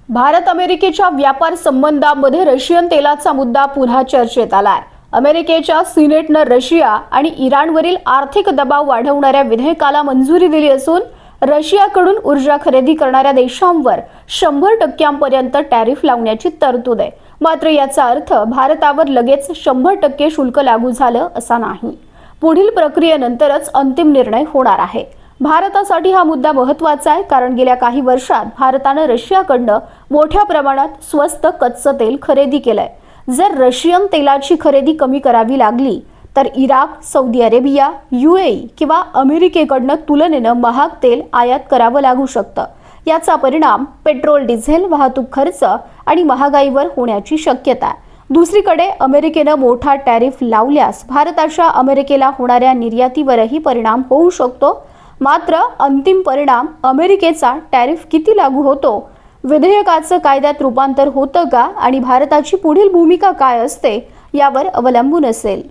भारत अमेरिकेच्या व्यापार संबंधांमध्ये रशियन तेलाचा मुद्दा पुन्हा चर्चेत आलाय। अमेरिकेच्या सिनेटनं रशिया आणि इराणवरील आर्थिक दबाव वाढवणाऱ्या विधेयकाला मंजुरी दिली असून रशियाकडून ऊर्जा खरेदी करणाऱ्या देशांवर 100% टॅरिफ लावण्याची तरतूद आहे। मात्र याचा अर्थ भारतावर लगेच 100% शुल्क लागू झालं असा नाही। पुढील प्रक्रियेनंतरच अंतिम निर्णय होणार आहे। भारतासाठी हा मुद्दा महत्त्वाचा आहे, कारण गेल्या काही वर्षात भारताने रशियाकडून मोठ्या प्रमाणात स्वस्त कच्चं तेल खरेदी केलंय। जर रशियन तेलाची खरेदी कमी करावी लागली तर इराक, सौदी अरेबिया, UAE किंवा अमेरिकेकडून तुलनेने महाग तेल आयात करावं लागू शकतं। याचा परिणाम पेट्रोल, डिझेल, वाहतूक खर्च आणि महागाईवर होण्याची शक्यता आहे। दुसरीकडे अमेरिकेने मोठा टॅरिफ लावल्यास भारताच्या अमेरिकेला होणाऱ्या निर्यातीवरही परिणाम होऊ शकतो। मात्र अंतिम परिणाम अमेरिकेचा टॅरिफ किती लागू होतो, विधेयकाचं कायद्यात रूपांतर होतं का आणि भारताची पुढील भूमिका काय असते यावर अवलंबून असेल।